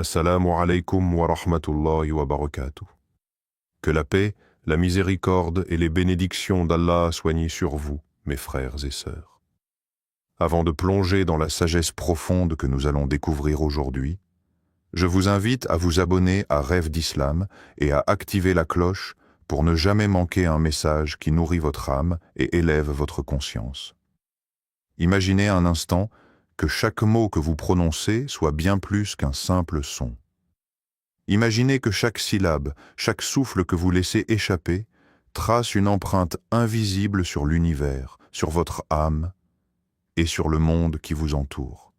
Assalamu alaikum wa rahmatullahi wa barakatuh. Que la paix, la miséricorde et les bénédictions d'Allah soient sur vous, mes frères et sœurs. Avant de plonger dans la sagesse profonde que nous allons découvrir aujourd'hui, je vous invite à vous abonner à Rêve d'Islam et à activer la cloche pour ne jamais manquer un message qui nourrit votre âme et élève votre conscience. Imaginez un instant que chaque mot que vous prononcez soit bien plus qu'un simple son. Imaginez que chaque syllabe, chaque souffle que vous laissez échapper, trace une empreinte invisible sur l'univers, sur votre âme et sur le monde qui vous entoure.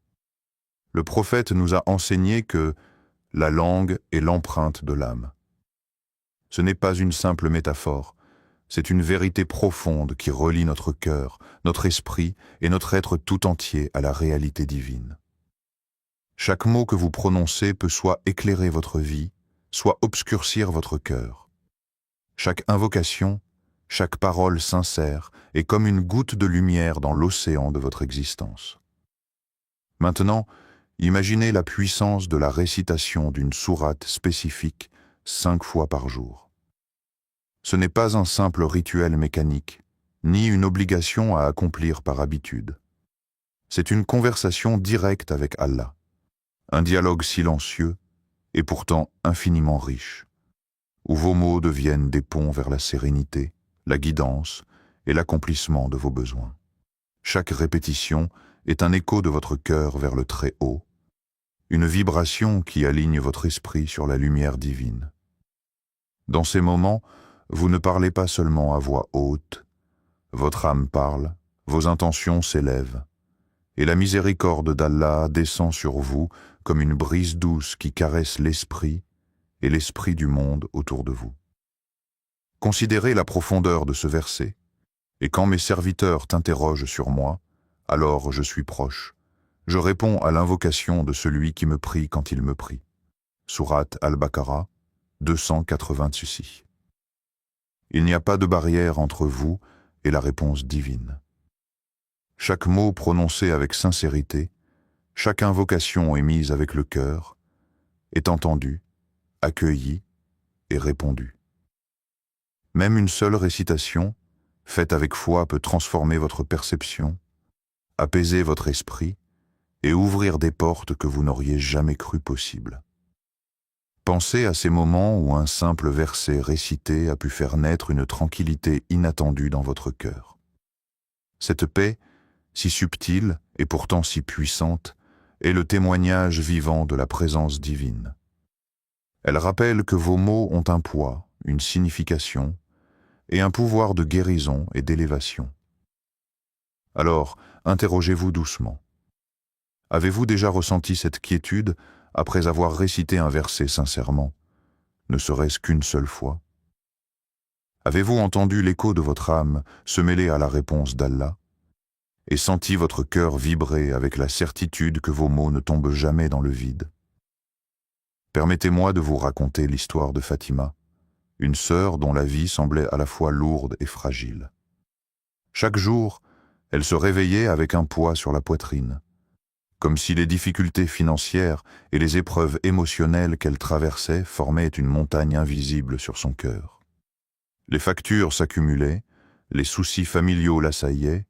Le prophète nous a enseigné que la langue est l'empreinte de l'âme. Ce n'est pas une simple métaphore, c'est une vérité profonde qui relie notre cœur, notre esprit et notre être tout entier à la réalité divine. Chaque mot que vous prononcez peut soit éclairer votre vie, soit obscurcir votre cœur. Chaque invocation, chaque parole sincère est comme une goutte de lumière dans l'océan de votre existence. Maintenant, imaginez la puissance de la récitation d'une sourate spécifique 5 fois par jour. Ce n'est pas un simple rituel mécanique, ni une obligation à accomplir par habitude. C'est une conversation directe avec Allah, un dialogue silencieux et pourtant infiniment riche, où vos mots deviennent des ponts vers la sérénité, la guidance et l'accomplissement de vos besoins. Chaque répétition est un écho de votre cœur vers le Très-Haut, une vibration qui aligne votre esprit sur la lumière divine. Dans ces moments, vous ne parlez pas seulement à voix haute, votre âme parle, vos intentions s'élèvent, et la miséricorde d'Allah descend sur vous comme une brise douce qui caresse l'esprit et l'esprit du monde autour de vous. Considérez la profondeur de ce verset, et quand mes serviteurs t'interrogent sur moi, alors je suis proche. Je réponds à l'invocation de celui qui me prie quand il me prie. Sourate Al-Baqarah 286. Il n'y a pas de barrière entre vous et la réponse divine. Chaque mot prononcé avec sincérité, chaque invocation émise avec le cœur, est entendue, accueillie et répondue. Même une seule récitation, faite avec foi, peut transformer votre perception, apaiser votre esprit et ouvrir des portes que vous n'auriez jamais cru possibles. Pensez à ces moments où un simple verset récité a pu faire naître une tranquillité inattendue dans votre cœur. Cette paix, si subtile et pourtant si puissante, est le témoignage vivant de la présence divine. Elle rappelle que vos mots ont un poids, une signification et un pouvoir de guérison et d'élévation. Alors, interrogez-vous doucement. Avez-vous déjà ressenti cette quiétude après avoir récité un verset sincèrement, ne serait-ce qu'une seule fois? Avez-vous entendu l'écho de votre âme se mêler à la réponse d'Allah et senti votre cœur vibrer avec la certitude que vos mots ne tombent jamais dans le vide? Permettez-moi de vous raconter l'histoire de Fatima, une sœur dont la vie semblait à la fois lourde et fragile. Chaque jour, elle se réveillait avec un poids sur la poitrine, comme si les difficultés financières et les épreuves émotionnelles qu'elle traversait formaient une montagne invisible sur son cœur. Les factures s'accumulaient, les soucis familiaux l'assaillaient,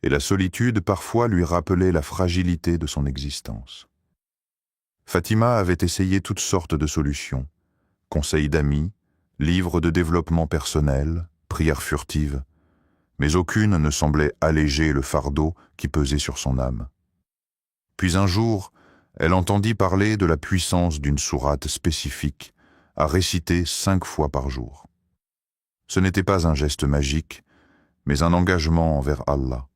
et la solitude parfois lui rappelait la fragilité de son existence. Fatima avait essayé toutes sortes de solutions, conseils d'amis, livres de développement personnel, prières furtives, mais aucune ne semblait alléger le fardeau qui pesait sur son âme. Puis un jour, elle entendit parler de la puissance d'une sourate spécifique à réciter 5 fois par jour. Ce n'était pas un geste magique, mais un engagement envers Allah,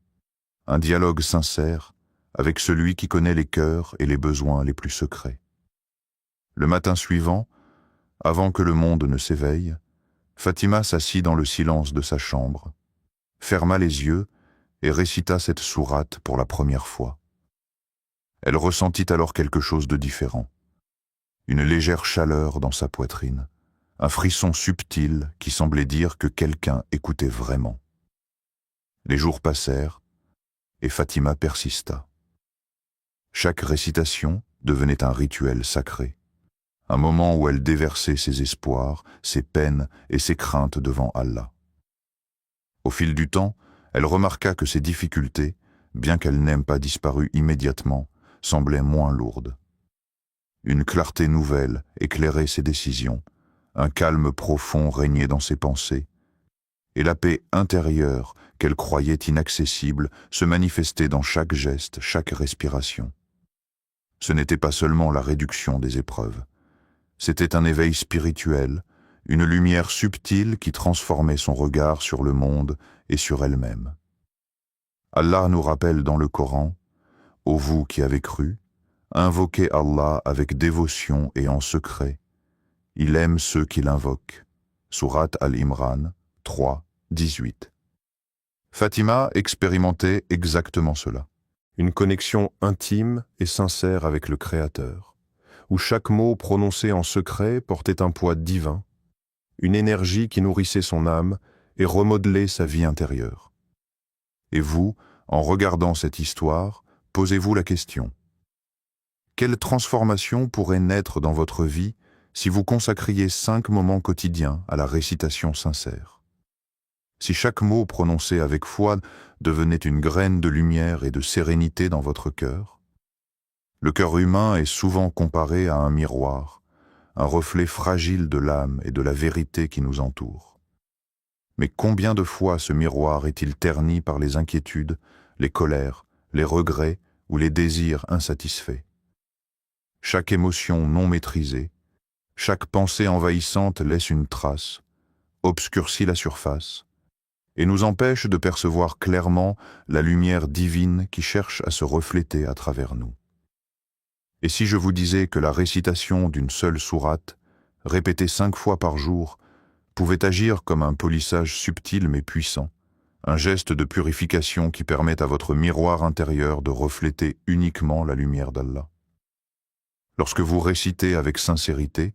un dialogue sincère avec celui qui connaît les cœurs et les besoins les plus secrets. Le matin suivant, avant que le monde ne s'éveille, Fatima s'assit dans le silence de sa chambre, ferma les yeux et récita cette sourate pour la première fois. Elle ressentit alors quelque chose de différent, une légère chaleur dans sa poitrine, un frisson subtil qui semblait dire que quelqu'un écoutait vraiment. Les jours passèrent et Fatima persista. Chaque récitation devenait un rituel sacré, un moment où elle déversait ses espoirs, ses peines et ses craintes devant Allah. Au fil du temps, elle remarqua que ses difficultés, bien qu'elles n'aient pas disparu immédiatement, semblaient moins lourdes. Une clarté nouvelle éclairait ses décisions, un calme profond régnait dans ses pensées, et la paix intérieure qu'elle croyait inaccessible se manifestait dans chaque geste, chaque respiration. Ce n'était pas seulement la réduction des épreuves, c'était un éveil spirituel, une lumière subtile qui transformait son regard sur le monde et sur elle-même. Allah nous rappelle dans le Coran, « Ô vous qui avez cru, invoquez Allah avec dévotion et en secret. Il aime ceux qui l'invoquent. » Sourate Al-Imran 3, 18. Fatima expérimentait exactement cela. Une connexion intime et sincère avec le Créateur, où chaque mot prononcé en secret portait un poids divin, une énergie qui nourrissait son âme et remodelait sa vie intérieure. Et vous, en regardant cette histoire, posez-vous la question. Quelle transformation pourrait naître dans votre vie si vous consacriez 5 moments quotidiens à la récitation sincère? Si chaque mot prononcé avec foi devenait une graine de lumière et de sérénité dans votre cœur? Le cœur humain est souvent comparé à un miroir, un reflet fragile de l'âme et de la vérité qui nous entoure. Mais combien de fois ce miroir est-il terni par les inquiétudes, les colères, les regrets ou les désirs insatisfaits? Chaque émotion non maîtrisée, chaque pensée envahissante laisse une trace, obscurcit la surface, et nous empêche de percevoir clairement la lumière divine qui cherche à se refléter à travers nous. Et si je vous disais que la récitation d'une seule sourate, répétée 5 fois par jour, pouvait agir comme un polissage subtil mais puissant, un geste de purification qui permet à votre miroir intérieur de refléter uniquement la lumière d'Allah. Lorsque vous récitez avec sincérité,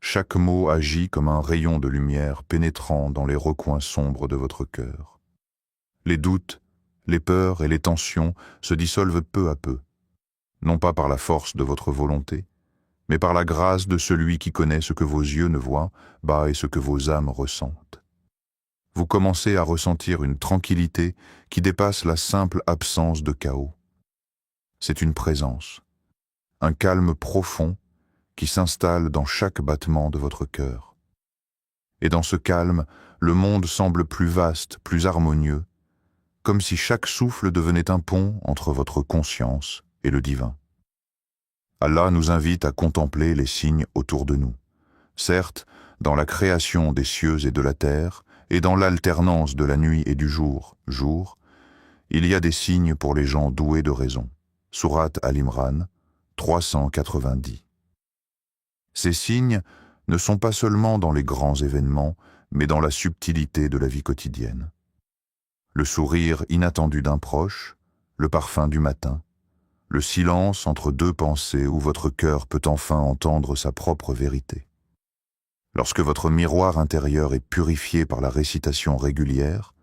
chaque mot agit comme un rayon de lumière pénétrant dans les recoins sombres de votre cœur. Les doutes, les peurs et les tensions se dissolvent peu à peu, non pas par la force de votre volonté, mais par la grâce de celui qui connaît ce que vos yeux ne voient, et ce que vos âmes ressentent. Vous commencez à ressentir une tranquillité qui dépasse la simple absence de chaos. C'est une présence, un calme profond qui s'installe dans chaque battement de votre cœur. Et dans ce calme, le monde semble plus vaste, plus harmonieux, comme si chaque souffle devenait un pont entre votre conscience et le divin. Allah nous invite à contempler les signes autour de nous. Certes, dans la création des cieux et de la terre, et dans l'alternance de la nuit et du jour, il y a des signes pour les gens doués de raison. Sourate Al-Imran 390. Ces signes ne sont pas seulement dans les grands événements, mais dans la subtilité de la vie quotidienne. Le sourire inattendu d'un proche, le parfum du matin, le silence entre 2 pensées où votre cœur peut enfin entendre sa propre vérité. Lorsque votre miroir intérieur est purifié par la récitation régulière,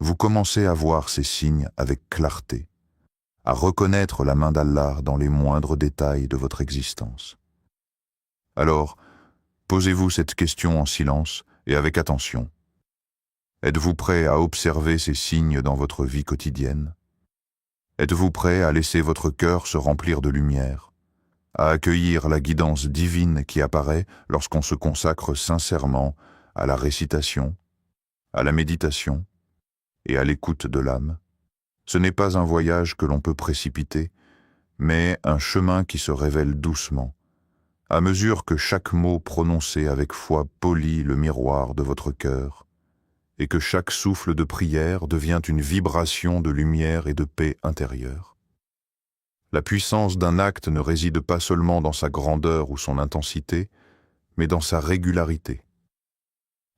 vous commencez à voir ces signes avec clarté, à reconnaître la main d'Allah dans les moindres détails de votre existence. Alors, posez-vous cette question en silence et avec attention. Êtes-vous prêt à observer ces signes dans votre vie quotidienne? Êtes-vous prêt à laisser votre cœur se remplir de lumière, à accueillir la guidance divine qui apparaît lorsqu'on se consacre sincèrement à la récitation, à la méditation et à l'écoute de l'âme? Ce n'est pas un voyage que l'on peut précipiter, mais un chemin qui se révèle doucement, à mesure que chaque mot prononcé avec foi polit le miroir de votre cœur, et que chaque souffle de prière devient une vibration de lumière et de paix intérieure. La puissance d'un acte ne réside pas seulement dans sa grandeur ou son intensité, mais dans sa régularité.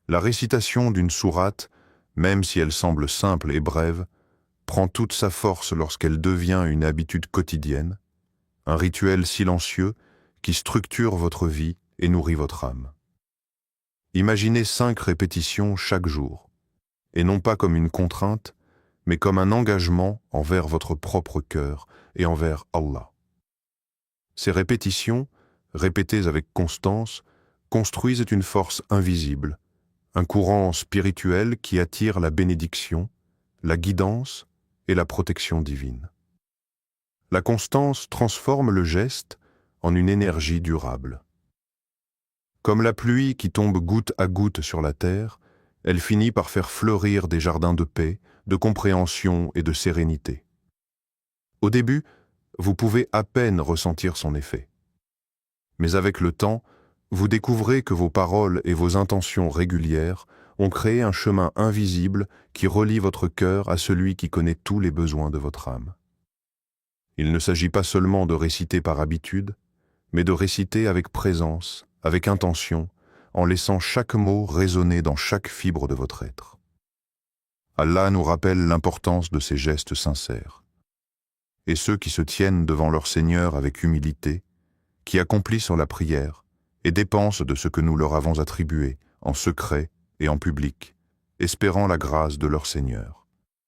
La récitation d'une sourate, même si elle semble simple et brève, prend toute sa force lorsqu'elle devient une habitude quotidienne, un rituel silencieux qui structure votre vie et nourrit votre âme. Imaginez 5 répétitions chaque jour, et non pas comme une contrainte, mais comme un engagement envers votre propre cœur et envers Allah. Ces répétitions, répétées avec constance, construisent une force invisible, un courant spirituel qui attire la bénédiction, la guidance et la protection divine. La constance transforme le geste en une énergie durable. Comme la pluie qui tombe goutte à goutte sur la terre, elle finit par faire fleurir des jardins de paix, de compréhension et de sérénité. Au début, vous pouvez à peine ressentir son effet. Mais avec le temps, vous découvrez que vos paroles et vos intentions régulières ont créé un chemin invisible qui relie votre cœur à celui qui connaît tous les besoins de votre âme. Il ne s'agit pas seulement de réciter par habitude, mais de réciter avec présence, avec intention, en laissant chaque mot résonner dans chaque fibre de votre être. Allah nous rappelle l'importance de ces gestes sincères. Et ceux qui se tiennent devant leur Seigneur avec humilité, qui accomplissent la prière et dépensent de ce que nous leur avons attribué, en secret et en public, espérant la grâce de leur Seigneur.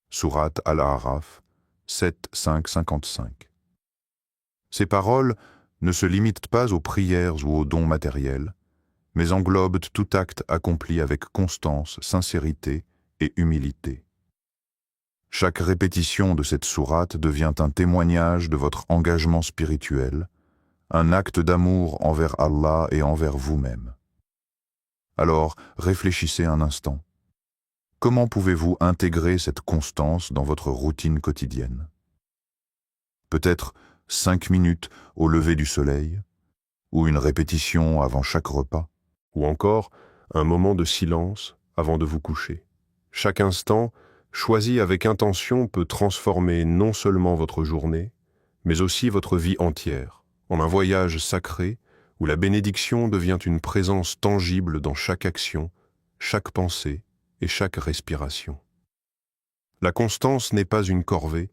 Sourate Al-A'raf 7, 5, 55. Ces paroles ne se limitent pas aux prières ou aux dons matériels, mais englobent tout acte accompli avec constance, sincérité et humilité. Chaque répétition de cette sourate devient un témoignage de votre engagement spirituel, un acte d'amour envers Allah et envers vous-même. Alors, réfléchissez un instant. Comment pouvez-vous intégrer cette constance dans votre routine quotidienne? Peut-être 5 minutes au lever du soleil, ou une répétition avant chaque repas, ou encore un moment de silence avant de vous coucher. Chaque instant, choisi avec intention, peut transformer non seulement votre journée, mais aussi votre vie entière, en un voyage sacré où la bénédiction devient une présence tangible dans chaque action, chaque pensée et chaque respiration. La constance n'est pas une corvée,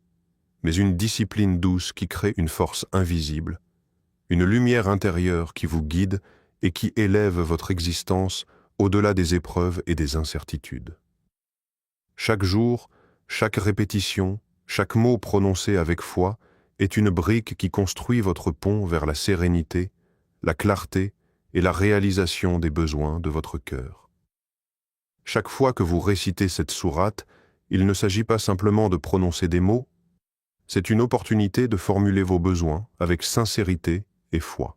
mais une discipline douce qui crée une force invisible, une lumière intérieure qui vous guide et qui élève votre existence au-delà des épreuves et des incertitudes. Chaque jour, chaque répétition, chaque mot prononcé avec foi est une brique qui construit votre pont vers la sérénité, la clarté et la réalisation des besoins de votre cœur. Chaque fois que vous récitez cette sourate, il ne s'agit pas simplement de prononcer des mots, c'est une opportunité de formuler vos besoins avec sincérité et foi.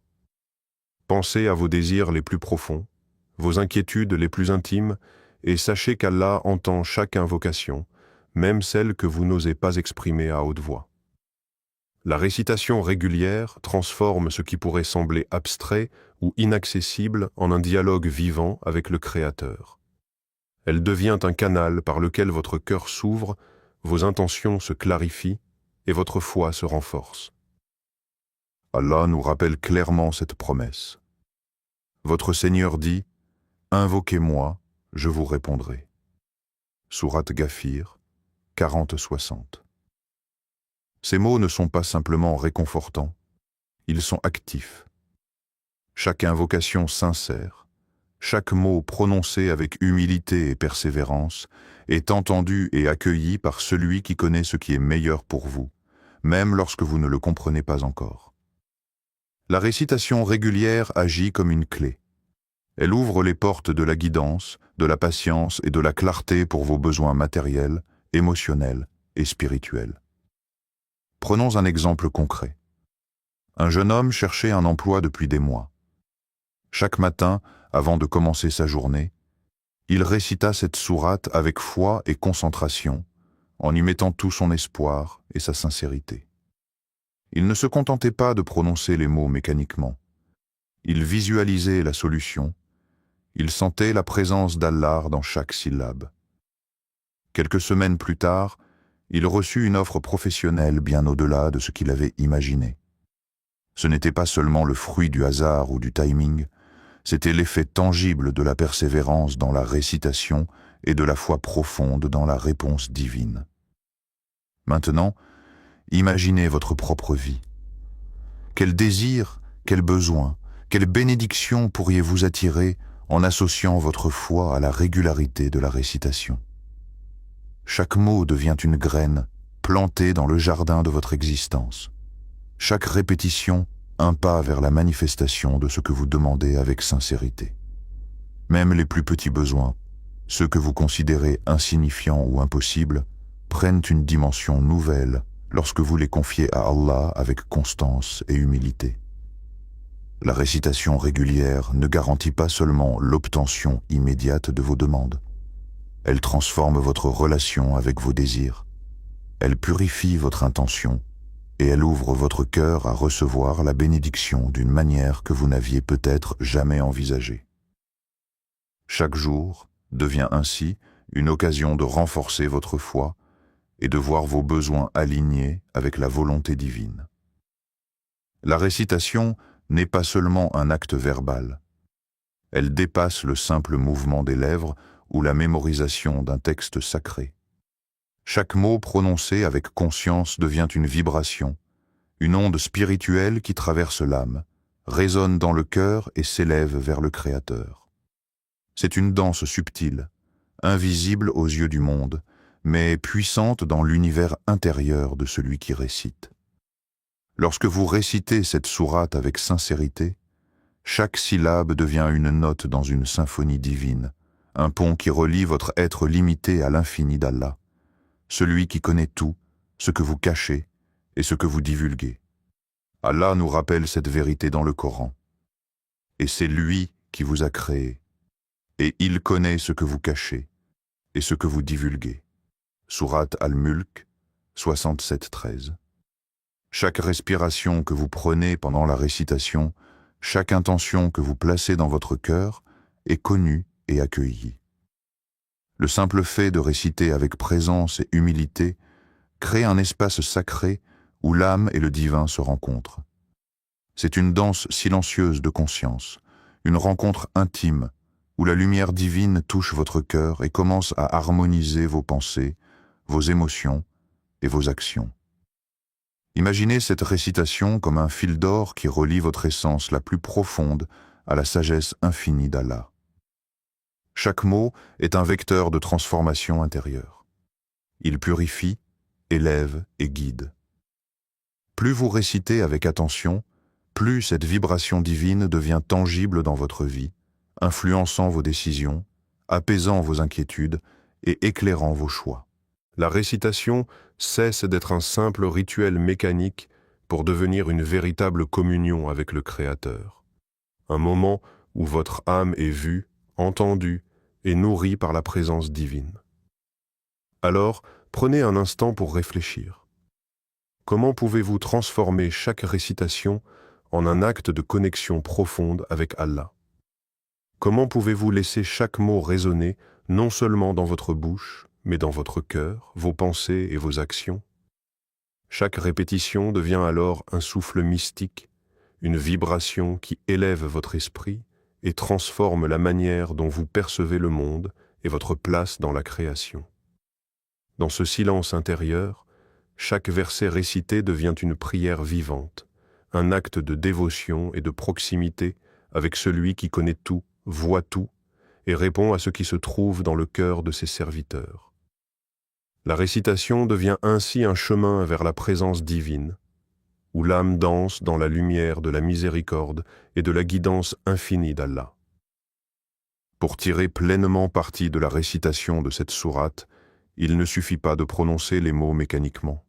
Pensez à vos désirs les plus profonds, vos inquiétudes les plus intimes, et sachez qu'Allah entend chaque invocation, même celle que vous n'osez pas exprimer à haute voix. La récitation régulière transforme ce qui pourrait sembler abstrait ou inaccessible en un dialogue vivant avec le Créateur. Elle devient un canal par lequel votre cœur s'ouvre, vos intentions se clarifient et votre foi se renforce. Allah nous rappelle clairement cette promesse. Votre Seigneur dit « Invoquez-moi, je vous répondrai ». Sourate Ghafir 40-60. Ces mots ne sont pas simplement réconfortants, ils sont actifs. Chaque invocation sincère, chaque mot prononcé avec humilité et persévérance est entendu et accueilli par celui qui connaît ce qui est meilleur pour vous, même lorsque vous ne le comprenez pas encore. La récitation régulière agit comme une clé. Elle ouvre les portes de la guidance, de la patience et de la clarté pour vos besoins matériels, émotionnels et spirituels. Prenons un exemple concret. Un jeune homme cherchait un emploi depuis des mois. Chaque matin, avant de commencer sa journée, il récita cette sourate avec foi et concentration, en y mettant tout son espoir et sa sincérité. Il ne se contentait pas de prononcer les mots mécaniquement. Il visualisait la solution. Il sentait la présence d'Allah dans chaque syllabe. Quelques semaines plus tard, il reçut une offre professionnelle bien au-delà de ce qu'il avait imaginé. Ce n'était pas seulement le fruit du hasard ou du timing, c'était l'effet tangible de la persévérance dans la récitation et de la foi profonde dans la réponse divine. Maintenant, imaginez votre propre vie. Quel désir, quel besoin, quelle bénédiction pourriez-vous attirer en associant votre foi à la régularité de la récitation? Chaque mot devient une graine plantée dans le jardin de votre existence. Chaque répétition, un pas vers la manifestation de ce que vous demandez avec sincérité. Même les plus petits besoins, ceux que vous considérez insignifiants ou impossibles, prennent une dimension nouvelle lorsque vous les confiez à Allah avec constance et humilité. La récitation régulière ne garantit pas seulement l'obtention immédiate de vos demandes. Elle transforme votre relation avec vos désirs. Elle purifie votre intention et elle ouvre votre cœur à recevoir la bénédiction d'une manière que vous n'aviez peut-être jamais envisagée. Chaque jour devient ainsi une occasion de renforcer votre foi et de voir vos besoins alignés avec la volonté divine. La récitation n'est pas seulement un acte verbal. Elle dépasse le simple mouvement des lèvres ou la mémorisation d'un texte sacré. Chaque mot prononcé avec conscience devient une vibration, une onde spirituelle qui traverse l'âme, résonne dans le cœur et s'élève vers le Créateur. C'est une danse subtile, invisible aux yeux du monde, mais puissante dans l'univers intérieur de celui qui récite. Lorsque vous récitez cette sourate avec sincérité, chaque syllabe devient une note dans une symphonie divine, un pont qui relie votre être limité à l'infini d'Allah, celui qui connaît tout, ce que vous cachez et ce que vous divulguez. Allah nous rappelle cette vérité dans le Coran. Et c'est lui qui vous a créé, et il connaît ce que vous cachez et ce que vous divulguez. Sourate Al-Mulk, 67-13. Chaque respiration que vous prenez pendant la récitation, chaque intention que vous placez dans votre cœur est connue et accueillie. Le simple fait de réciter avec présence et humilité crée un espace sacré où l'âme et le divin se rencontrent. C'est une danse silencieuse de conscience, une rencontre intime où la lumière divine touche votre cœur et commence à harmoniser vos pensées, vos émotions et vos actions. Imaginez cette récitation comme un fil d'or qui relie votre essence la plus profonde à la sagesse infinie d'Allah. Chaque mot est un vecteur de transformation intérieure. Il purifie, élève et guide. Plus vous récitez avec attention, plus cette vibration divine devient tangible dans votre vie, influençant vos décisions, apaisant vos inquiétudes et éclairant vos choix. La récitation cesse d'être un simple rituel mécanique pour devenir une véritable communion avec le Créateur. Un moment où votre âme est vue, entendue et nourrie par la présence divine. Alors, prenez un instant pour réfléchir. Comment pouvez-vous transformer chaque récitation en un acte de connexion profonde avec Allah? Comment pouvez-vous laisser chaque mot résonner non seulement dans votre bouche, mais dans votre cœur, vos pensées et vos actions? Chaque répétition devient alors un souffle mystique, une vibration qui élève votre esprit et transforme la manière dont vous percevez le monde et votre place dans la création. Dans ce silence intérieur, chaque verset récité devient une prière vivante, un acte de dévotion et de proximité avec celui qui connaît tout, voit tout et répond à ce qui se trouve dans le cœur de ses serviteurs. La récitation devient ainsi un chemin vers la présence divine, où l'âme danse dans la lumière de la miséricorde et de la guidance infinie d'Allah. Pour tirer pleinement parti de la récitation de cette sourate, il ne suffit pas de prononcer les mots mécaniquement.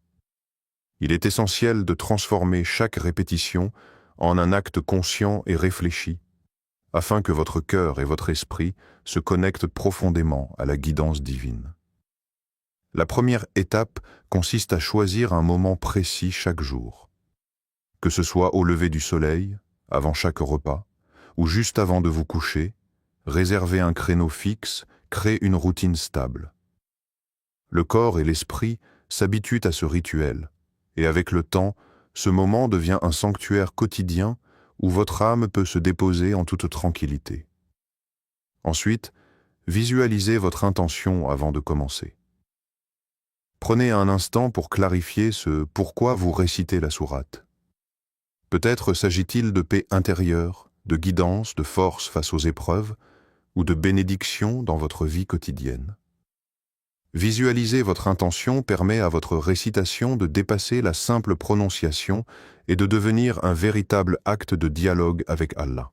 Il est essentiel de transformer chaque répétition en un acte conscient et réfléchi, afin que votre cœur et votre esprit se connectent profondément à la guidance divine. La première étape consiste à choisir un moment précis chaque jour. Que ce soit au lever du soleil, avant chaque repas, ou juste avant de vous coucher, réservez un créneau fixe, créez une routine stable. Le corps et l'esprit s'habituent à ce rituel, et avec le temps, ce moment devient un sanctuaire quotidien où votre âme peut se déposer en toute tranquillité. Ensuite, visualisez votre intention avant de commencer. Prenez un instant pour clarifier ce pourquoi vous récitez la sourate. Peut-être s'agit-il de paix intérieure, de guidance, de force face aux épreuves, ou de bénédiction dans votre vie quotidienne. Visualiser votre intention permet à votre récitation de dépasser la simple prononciation et de devenir un véritable acte de dialogue avec Allah.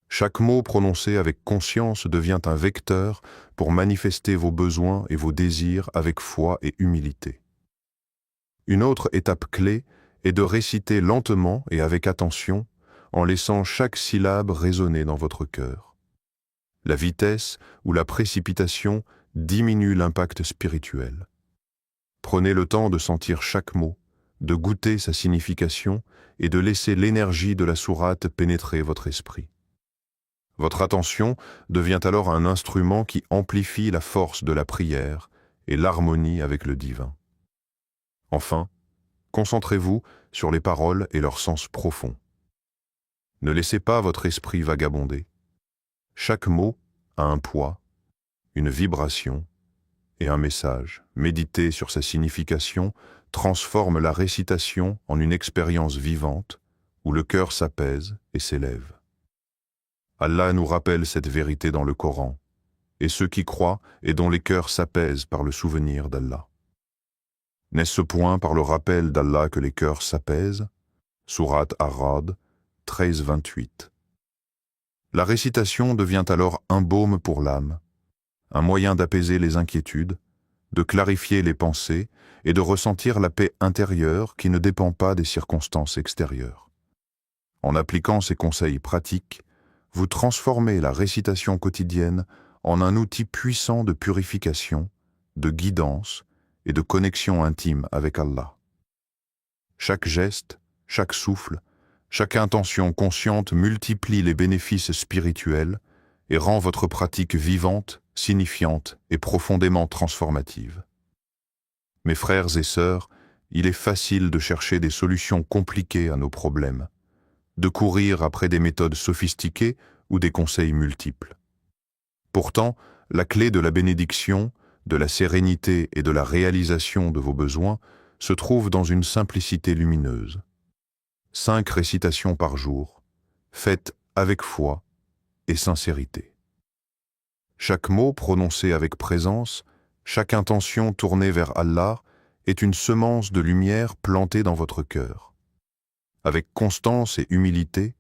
Chaque mot prononcé avec conscience devient un vecteur pour manifester vos besoins et vos désirs avec foi et humilité. Une autre étape clé est de réciter lentement et avec attention, en laissant chaque syllabe résonner dans votre cœur. La vitesse ou la précipitation diminue l'impact spirituel. Prenez le temps de sentir chaque mot, de goûter sa signification et de laisser l'énergie de la sourate pénétrer votre esprit. Votre attention devient alors un instrument qui amplifie la force de la prière et l'harmonie avec le divin. Enfin, concentrez-vous sur les paroles et leur sens profond. Ne laissez pas votre esprit vagabonder. Chaque mot a un poids, une vibration et un message. Méditer sur sa signification transforme la récitation en une expérience vivante où le cœur s'apaise et s'élève. Allah nous rappelle cette vérité dans le Coran, et ceux qui croient et dont les cœurs s'apaisent par le souvenir d'Allah. N'est-ce ce point par le rappel d'Allah que les cœurs s'apaisent? Sourate Ar-Ra'd 13-28. La récitation devient alors un baume pour l'âme, un moyen d'apaiser les inquiétudes, de clarifier les pensées et de ressentir la paix intérieure qui ne dépend pas des circonstances extérieures. En appliquant ces conseils pratiques, vous transformez la récitation quotidienne en un outil puissant de purification, de guidance et de connexion intime avec Allah. Chaque geste, chaque souffle, chaque intention consciente multiplie les bénéfices spirituels et rend votre pratique vivante, signifiante et profondément transformative. Mes frères et sœurs, il est facile de chercher des solutions compliquées à nos problèmes, de courir après des méthodes sophistiquées ou des conseils multiples. Pourtant, la clé de la bénédiction, de la sérénité et de la réalisation de vos besoins se trouve dans une simplicité lumineuse. 5 récitations par jour, faites avec foi et sincérité. Chaque mot prononcé avec présence, chaque intention tournée vers Allah est une semence de lumière plantée dans votre cœur. Avec constance et humilité,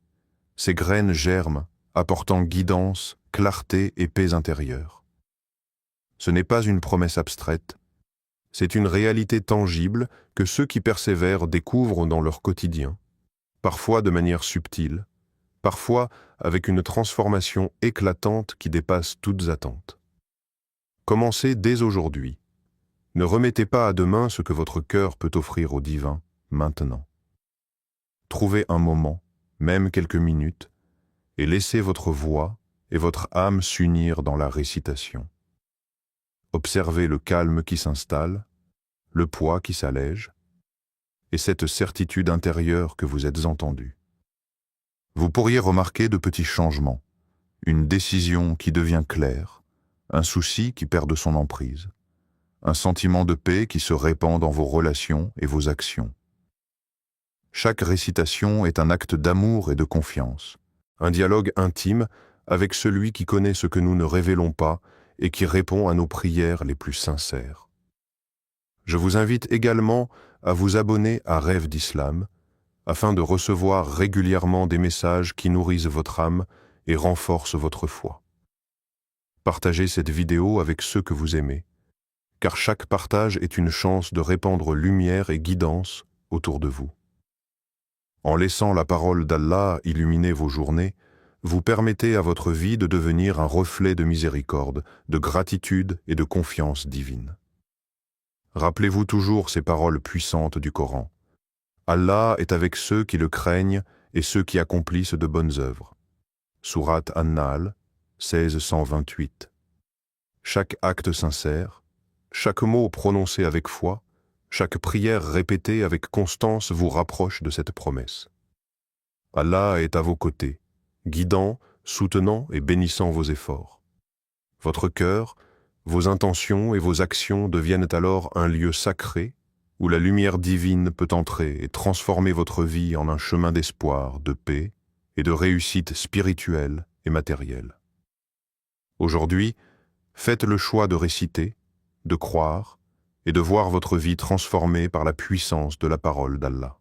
ces graines germent, apportant guidance, clarté et paix intérieure. Ce n'est pas une promesse abstraite, c'est une réalité tangible que ceux qui persévèrent découvrent dans leur quotidien, parfois de manière subtile, parfois avec une transformation éclatante qui dépasse toutes attentes. Commencez dès aujourd'hui. Ne remettez pas à demain ce que votre cœur peut offrir au divin maintenant. Trouvez un moment, même quelques minutes, et laissez votre voix et votre âme s'unir dans la récitation. Observez le calme qui s'installe, le poids qui s'allège, et cette certitude intérieure que vous êtes entendu. Vous pourriez remarquer de petits changements, une décision qui devient claire, un souci qui perd de son emprise, un sentiment de paix qui se répand dans vos relations et vos actions. Chaque récitation est un acte d'amour et de confiance, un dialogue intime avec celui qui connaît ce que nous ne révélons pas et qui répond à nos prières les plus sincères. Je vous invite également à vous abonner à Rêve d'Islam afin de recevoir régulièrement des messages qui nourrissent votre âme et renforcent votre foi. Partagez cette vidéo avec ceux que vous aimez, car chaque partage est une chance de répandre lumière et guidance autour de vous. En laissant la parole d'Allah illuminer vos journées, vous permettez à votre vie de devenir un reflet de miséricorde, de gratitude et de confiance divine. Rappelez-vous toujours ces paroles puissantes du Coran. Allah est avec ceux qui le craignent et ceux qui accomplissent de bonnes œuvres. Sourate An-Nahl 16-128. Chaque acte sincère, chaque mot prononcé avec foi, chaque prière répétée avec constance vous rapproche de cette promesse. Allah est à vos côtés, guidant, soutenant et bénissant vos efforts. Votre cœur, vos intentions et vos actions deviennent alors un lieu sacré où la lumière divine peut entrer et transformer votre vie en un chemin d'espoir, de paix et de réussite spirituelle et matérielle. Aujourd'hui, faites le choix de réciter, de croire et de voir votre vie transformée par la puissance de la parole d'Allah.